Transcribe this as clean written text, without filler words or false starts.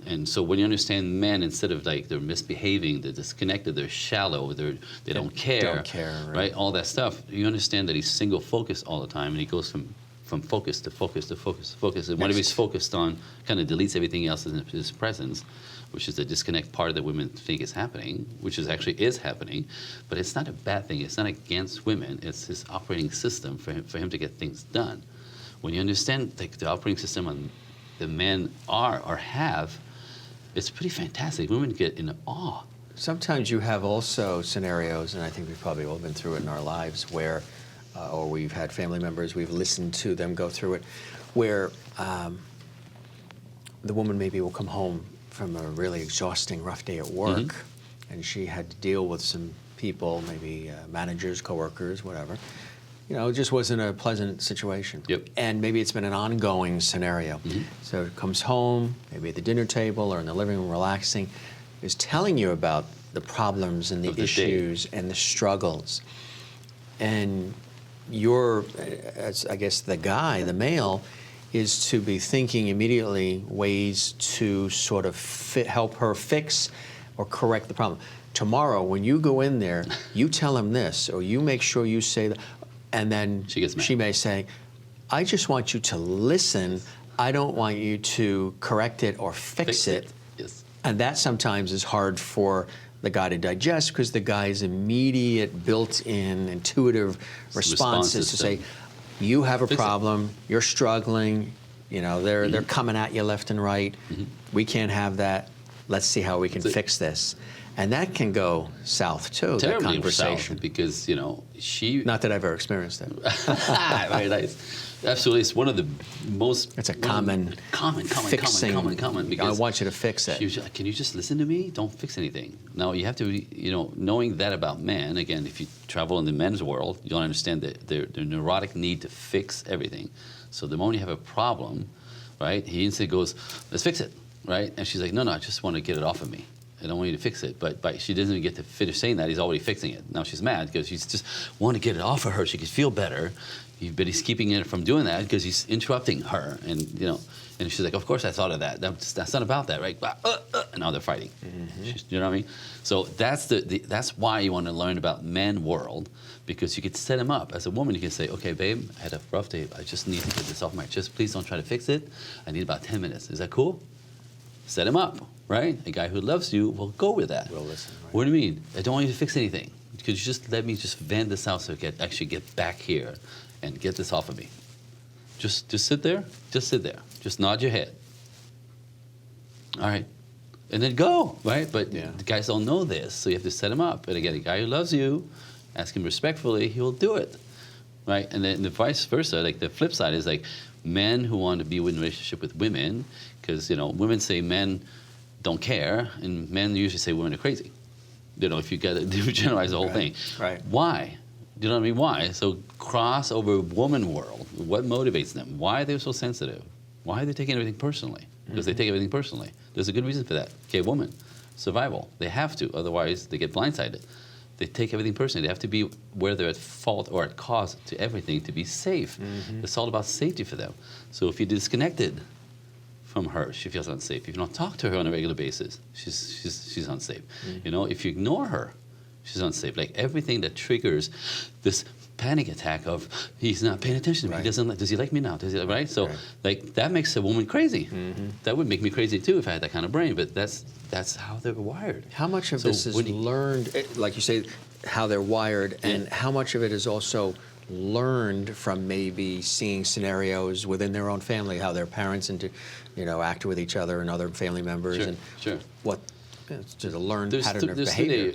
And so when you understand men, instead of like they're misbehaving, they're disconnected, they're shallow, they don't care, right? All that stuff. You understand that he's single focused all the time, and he goes from focus to focus to focus to focus. And whatever he's focused on kind of deletes everything else in his presence, which is the disconnect part that women think is happening, which is actually happening. But it's not a bad thing. It's not against women. It's his operating system for him to get things done. When you understand like the operating system the men are or have, it's pretty fantastic. Women get in awe. Sometimes you have also scenarios, and I think we've probably all been through it in our lives, where, or we've had family members, we've listened to them go through it, where the woman maybe will come home from a really exhausting, rough day at work, and she had to deal with some people, maybe managers, coworkers, whatever. You know, it just wasn't a pleasant situation. Yep. And maybe it's been an ongoing scenario. So it comes home, maybe at the dinner table or in the living room relaxing, is telling you about the problems and the issues and the struggles. And you're, as I guess the guy, the male, is to be thinking immediately ways to sort of help her fix or correct the problem. Tomorrow, when you go in there, you tell him this, or you make sure you say that, and then she may say, I just want you to listen. I don't want you to correct it or fix it. Yes. And that sometimes is hard for the guy to digest, because the guy's immediate, built-in, intuitive response is to say, you have a problem, you're struggling, you know, they're coming at you left and right. We can't have that. Let's see how we can fix this. And that can go south too, that conversation. South, because, you know, she... Not that I've ever experienced it. Very nice. Absolutely. It's one of the most... It's a common fixing. Common. Because I want you to fix it. Can you just listen to me? Don't fix anything. Now, you have to, you know, knowing that about men, again, if you travel in the men's world, you don't understand their neurotic need to fix everything. So the moment you have a problem, right, he instantly goes, let's fix it, right? And she's like, no, I just want to get it off of me. I don't want you to fix it. But she doesn't even get to finish saying that. He's already fixing it. Now she's mad because she's just wanting to get it off of her. She could feel better. But he's keeping it from doing that because he's interrupting her. And, you know, and she's like, of course I thought of that. That's not about that, right? And now they're fighting. You know what I mean? So that's why you want to learn about men world, because you could set him up. As a woman, you can say, okay, babe, I had a rough day. I just need to get this off my chest. Please don't try to fix it. I need about 10 minutes. Is that cool? Set him up. Right? A guy who loves you will go with that. Will listen. Right? What do you mean? I don't want you to fix anything. Could you just let me just vent this out so I can actually get back here and get this off of me? Just sit there. Just sit there. Just nod your head. All right. And then go, right? But the guys don't know this, so you have to set him up. And again, a guy who loves you, ask him respectfully, he will do it. Right? And then the vice versa, like the flip side is like men who want to be in a relationship with women, because, you know, women say men don't care, and men usually say women are crazy. You know, if you get to generalize the whole thing. Right. Why? Do you know what I mean? Why? So cross over woman world. What motivates them? Why are they so sensitive? Why are they taking everything personally? Because they take everything personally. There's a good reason for that. Okay, woman, survival. They have to, otherwise they get blindsided. They take everything personally. They have to be where they're at fault or at cause to everything to be safe. It's all about safety for them. So if you're disconnected from her, she feels unsafe. If you don't talk to her on a regular basis, she's unsafe. You know, if you ignore her, she's unsafe. Like everything that triggers this panic attack of he's not paying attention to me. He doesn't. Does he like me now? Does he? Right? So like that makes a woman crazy. That would make me crazy too if I had that kind of brain. But that's how they're wired. How much of this is learned, like you say, how they're wired, and how much of it is also learned from maybe seeing scenarios within their own family, how their parents act with each other and other family members, and what it's just a learned pattern of behavior.